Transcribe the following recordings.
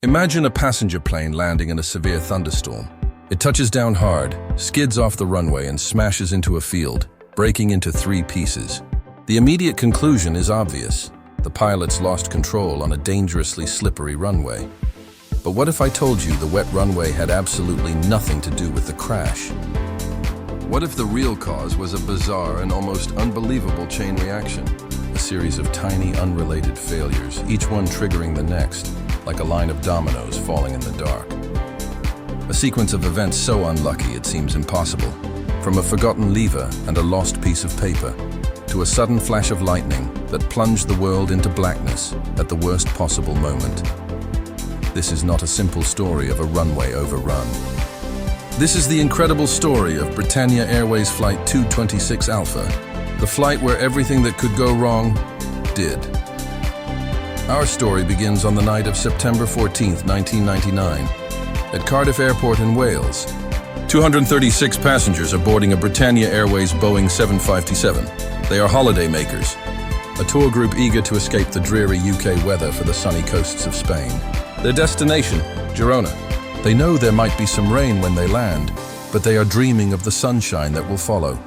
Imagine a passenger plane landing in a severe thunderstorm. It touches down hard, skids off the runway, and smashes into a field, breaking into 3 pieces. The immediate conclusion is obvious. The pilots lost control on a dangerously slippery runway. But what if I told you the wet runway had absolutely nothing to do with the crash? What if the real cause was a bizarre and almost unbelievable chain reaction? A series of tiny, unrelated failures, each one triggering the next, like a line of dominoes falling in the dark. A sequence of events so unlucky it seems impossible. From a forgotten lever and a lost piece of paper, to a sudden flash of lightning that plunged the world into blackness at the worst possible moment. This is not a simple story of a runway overrun. This is the incredible story of Britannia Airways Flight 226 Alpha, the flight where everything that could go wrong did. Our story begins on the night of September 14, 1999, at Cardiff Airport in Wales. 236 passengers are boarding a Britannia Airways Boeing 757. They are holiday makers, a tour group eager to escape the dreary UK weather for the sunny coasts of Spain. Their destination, Girona. They know there might be some rain when they land, but they are dreaming of the sunshine that will follow.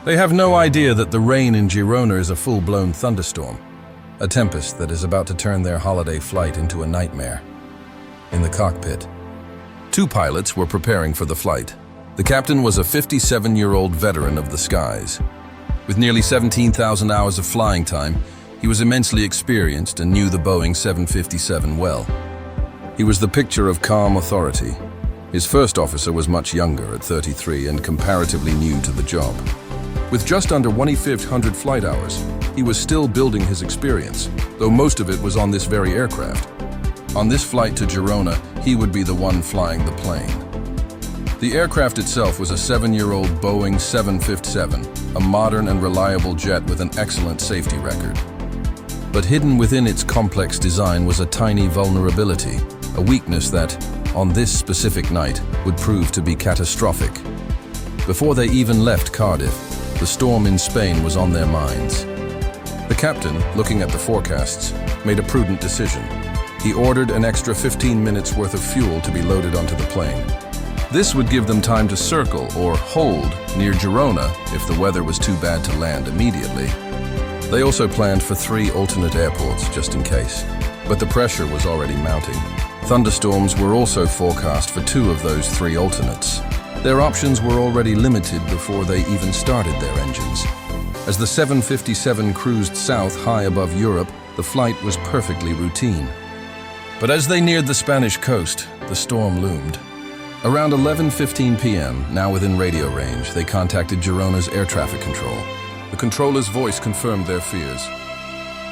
They have no idea that the rain in Girona is a full-blown thunderstorm, a tempest that is about to turn their holiday flight into a nightmare. In the cockpit, 2 pilots were preparing for the flight. The captain was a 57-year-old veteran of the skies. With nearly 17,000 hours of flying time, he was immensely experienced and knew the Boeing 757 well. He was the picture of calm authority. His first officer was much younger, at 33, and comparatively new to the job. With just under 1/500 flight hours, he was still building his experience, though most of it was on this very aircraft. On this flight to Girona, he would be the one flying the plane. The aircraft itself was a 7-year-old Boeing 757, a modern and reliable jet with an excellent safety record. But hidden within its complex design was a tiny vulnerability, a weakness that, on this specific night, would prove to be catastrophic. Before they even left Cardiff, the storm in Spain was on their minds. The captain, looking at the forecasts, made a prudent decision. He ordered an extra 15 minutes worth of fuel to be loaded onto the plane. This would give them time to circle or hold near Girona if the weather was too bad to land immediately. They also planned for 3 alternate airports just in case, but the pressure was already mounting. Thunderstorms were also forecast for 2 of those 3 alternates. Their options were already limited before they even started their engines. As the 757 cruised south high above Europe, the flight was perfectly routine. But as they neared the Spanish coast, the storm loomed. Around 11:15 p.m., now within radio range, they contacted Girona's air traffic control. The controller's voice confirmed their fears.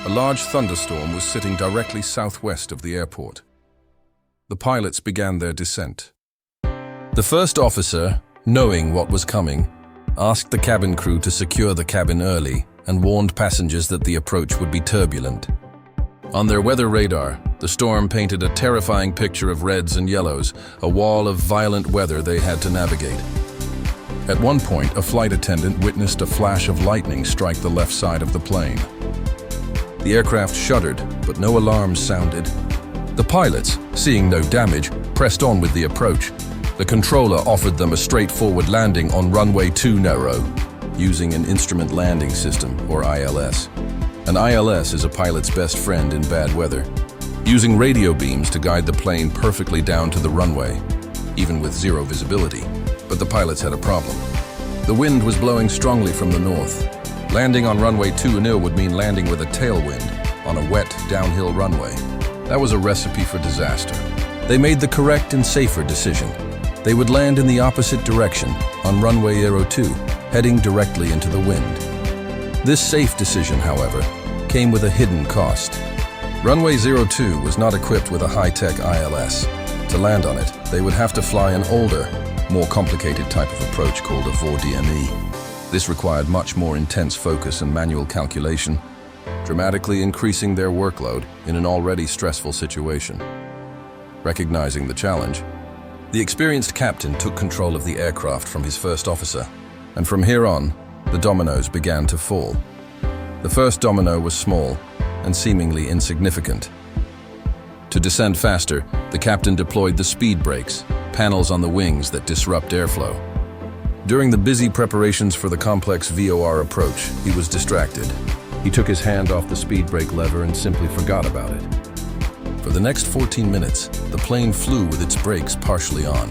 A large thunderstorm was sitting directly southwest of the airport. The pilots began their descent. The first officer, knowing what was coming, asked the cabin crew to secure the cabin early and warned passengers that the approach would be turbulent. On their weather radar, the storm painted a terrifying picture of reds and yellows, a wall of violent weather they had to navigate. At one point, a flight attendant witnessed a flash of lightning strike the left side of the plane. The aircraft shuddered, but no alarms sounded. The pilots, seeing no damage, pressed on with the approach. The controller offered them a straightforward landing on runway 20, using an instrument landing system, or ILS. An ILS is a pilot's best friend in bad weather, using radio beams to guide the plane perfectly down to the runway, even with 0 visibility. But the pilots had a problem. The wind was blowing strongly from the north. Landing on runway 20 would mean landing with a tailwind on a wet, downhill runway. That was a recipe for disaster. They made the correct and safer decision. They would land in the opposite direction, on runway 02, heading directly into the wind. This safe decision, however, came with a hidden cost. Runway 02 was not equipped with a high-tech ILS. To land on it, they would have to fly an older, more complicated type of approach called a VOR-DME. This required much more intense focus and manual calculation, dramatically increasing their workload in an already stressful situation. Recognizing the challenge, the experienced captain took control of the aircraft from his first officer, and from here on, the dominoes began to fall. The first domino was small and seemingly insignificant. To descend faster, the captain deployed the speed brakes, panels on the wings that disrupt airflow. During the busy preparations for the complex VOR approach, he was distracted. He took his hand off the speed brake lever and simply forgot about it. For the next 14 minutes, the plane flew with its brakes partially on.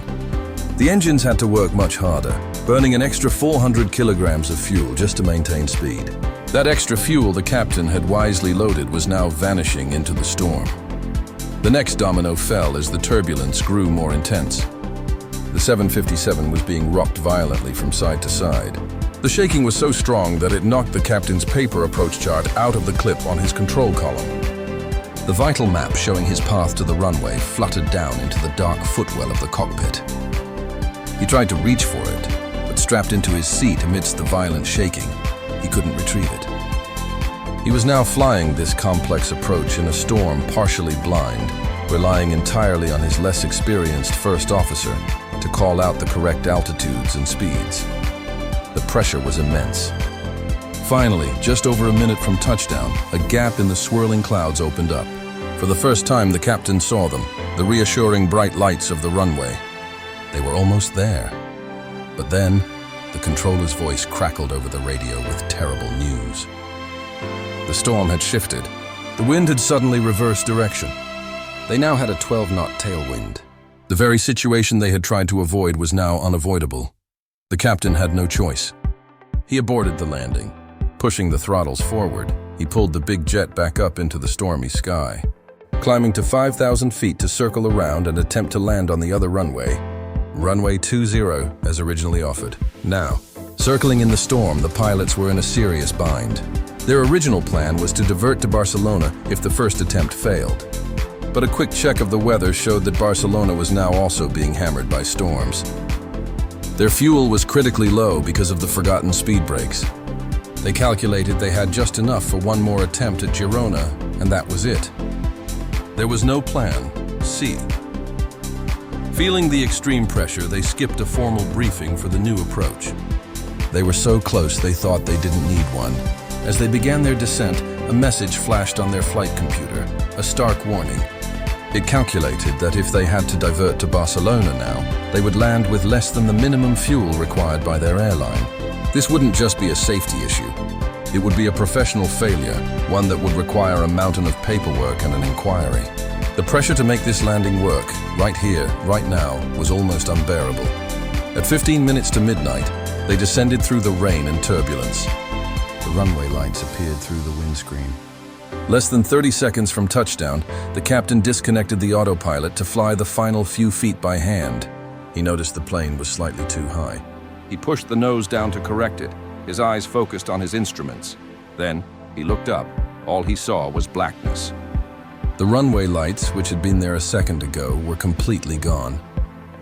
The engines had to work much harder, burning an extra 400 kilograms of fuel just to maintain speed. That extra fuel the captain had wisely loaded was now vanishing into the storm. The next domino fell as the turbulence grew more intense. The 757 was being rocked violently from side to side. The shaking was so strong that it knocked the captain's paper approach chart out of the clip on his control column. The vital map showing his path to the runway fluttered down into the dark footwell of the cockpit. He tried to reach for it, but strapped into his seat amidst the violent shaking, he couldn't retrieve it. He was now flying this complex approach in a storm partially blind, relying entirely on his less experienced first officer to call out the correct altitudes and speeds. The pressure was immense. Finally, just over a minute from touchdown, a gap in the swirling clouds opened up. For the first time, the captain saw them, the reassuring bright lights of the runway. They were almost there. But then, the controller's voice crackled over the radio with terrible news. The storm had shifted. The wind had suddenly reversed direction. They now had a 12-knot tailwind. The very situation they had tried to avoid was now unavoidable. The captain had no choice. He aborted the landing. Pushing the throttles forward, he pulled the big jet back up into the stormy sky. Climbing to 5,000 feet to circle around and attempt to land on the other runway, runway 20 as originally offered. Now, circling in the storm, the pilots were in a serious bind. Their original plan was to divert to Barcelona if the first attempt failed. But a quick check of the weather showed that Barcelona was now also being hammered by storms. Their fuel was critically low because of the forgotten speed brakes. They calculated they had just enough for one more attempt at Girona, and that was it. There was no plan C. Feeling the extreme pressure, they skipped a formal briefing for the new approach. They were so close they thought they didn't need one. As they began their descent, a message flashed on their flight computer, a stark warning. It calculated that if they had to divert to Barcelona now, they would land with less than the minimum fuel required by their airline. This wouldn't just be a safety issue. It would be a professional failure, one that would require a mountain of paperwork and an inquiry. The pressure to make this landing work, right here, right now, was almost unbearable. At 15 minutes to midnight, they descended through the rain and turbulence. The runway lights appeared through the windscreen. Less than 30 seconds from touchdown, the captain disconnected the autopilot to fly the final few feet by hand. He noticed the plane was slightly too high. He pushed the nose down to correct it, his eyes focused on his instruments. Then, he looked up. All he saw was blackness. The runway lights, which had been there a second ago, were completely gone.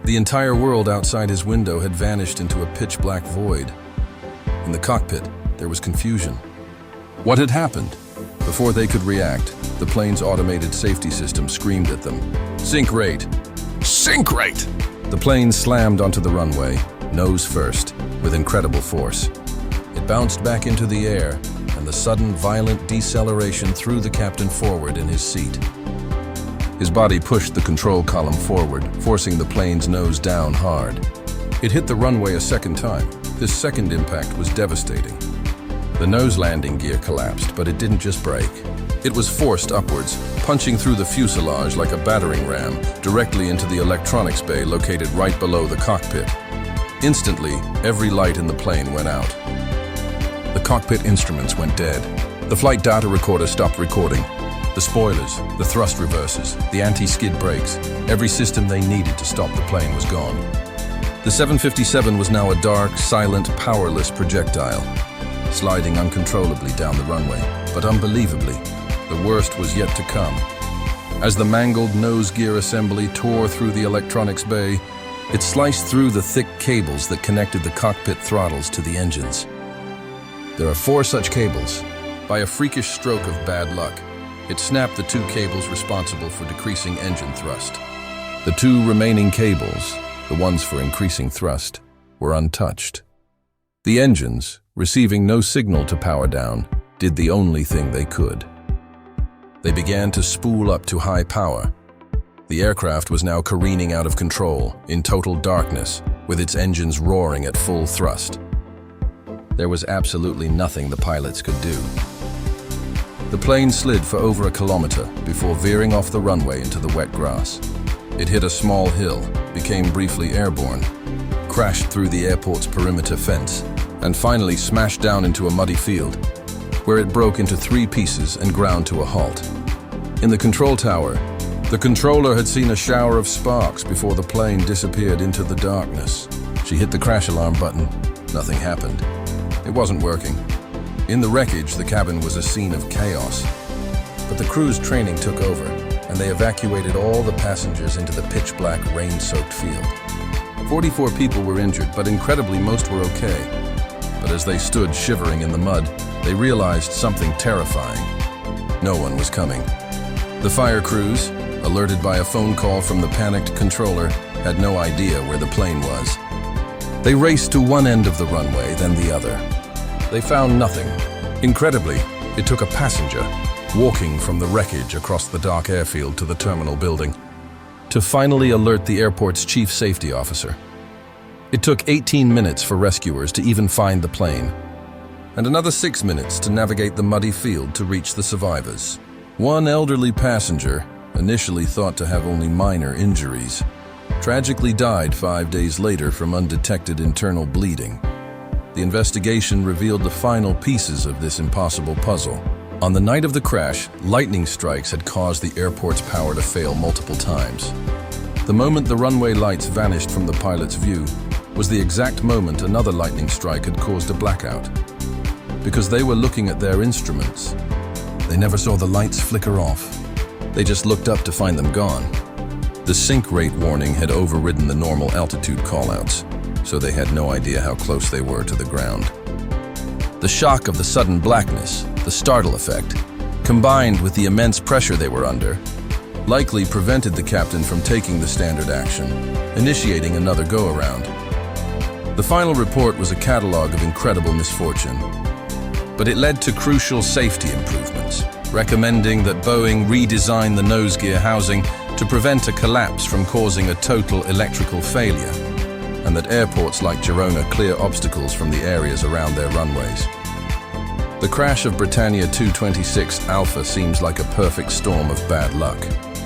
The entire world outside his window had vanished into a pitch-black void. In the cockpit, there was confusion. What had happened? Before they could react, the plane's automated safety system screamed at them. "Sink rate! Sink rate!" The plane slammed onto the runway, nose first, with incredible force. It bounced back into the air, and the sudden, violent deceleration threw the captain forward in his seat. His body pushed the control column forward, forcing the plane's nose down hard. It hit the runway a second time. This second impact was devastating. The nose landing gear collapsed, but it didn't just break. It was forced upwards, punching through the fuselage like a battering ram, directly into the electronics bay located right below the cockpit. Instantly, every light in the plane went out. The cockpit instruments went dead. The flight data recorder stopped recording. The spoilers, the thrust reversers, the anti-skid brakes, every system they needed to stop the plane was gone. The 757 was now a dark, silent, powerless projectile, sliding uncontrollably down the runway. But unbelievably, the worst was yet to come. As the mangled nose gear assembly tore through the electronics bay, it sliced through the thick cables that connected the cockpit throttles to the engines. There are 4 such cables. By a freakish stroke of bad luck, it snapped the 2 cables responsible for decreasing engine thrust. The 2 remaining cables, the ones for increasing thrust, were untouched. The engines, receiving no signal to power down, did the only thing they could. They began to spool up to high power, The aircraft was now careening out of control, in total darkness, with its engines roaring at full thrust. There was absolutely nothing the pilots could do. The plane slid for over a kilometer before veering off the runway into the wet grass. It hit a small hill, became briefly airborne, crashed through the airport's perimeter fence, and finally smashed down into a muddy field, where it broke into 3 pieces and ground to a halt. In the control tower, the controller had seen a shower of sparks before the plane disappeared into the darkness. She hit the crash alarm button. Nothing happened. It wasn't working. In the wreckage, the cabin was a scene of chaos. But the crew's training took over, and they evacuated all the passengers into the pitch-black, rain-soaked field. 44 people were injured, but incredibly most were okay. But as they stood shivering in the mud, they realized something terrifying. No one was coming. The fire crews, alerted by a phone call from the panicked controller, had no idea where the plane was. They raced to one end of the runway, then the other. They found nothing. Incredibly, it took a passenger, walking from the wreckage across the dark airfield to the terminal building, to finally alert the airport's chief safety officer. It took 18 minutes for rescuers to even find the plane, and another 6 minutes to navigate the muddy field to reach the survivors. One elderly passenger, initially thought to have only minor injuries, tragically died 5 days later from undetected internal bleeding. The investigation revealed the final pieces of this impossible puzzle. On the night of the crash, lightning strikes had caused the airport's power to fail multiple times. The moment the runway lights vanished from the pilot's view was the exact moment another lightning strike had caused a blackout. Because they were looking at their instruments, they never saw the lights flicker off. They just looked up to find them gone. The sink rate warning had overridden the normal altitude callouts, so they had no idea how close they were to the ground. The shock of the sudden blackness, the startle effect, combined with the immense pressure they were under, likely prevented the captain from taking the standard action, initiating another go-around. The final report was a catalog of incredible misfortune, but it led to crucial safety improvements, recommending that Boeing redesign the nose gear housing to prevent a collapse from causing a total electrical failure, and that airports like Girona clear obstacles from the areas around their runways. The crash of Britannia 226 Alpha seems like a perfect storm of bad luck.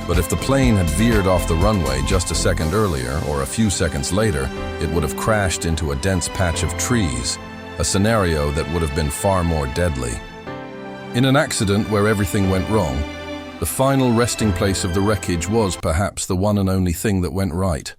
But if the plane had veered off the runway just a second earlier or a few seconds later, it would have crashed into a dense patch of trees, a scenario that would have been far more deadly. In an accident where everything went wrong, the final resting place of the wreckage was perhaps the one and only thing that went right.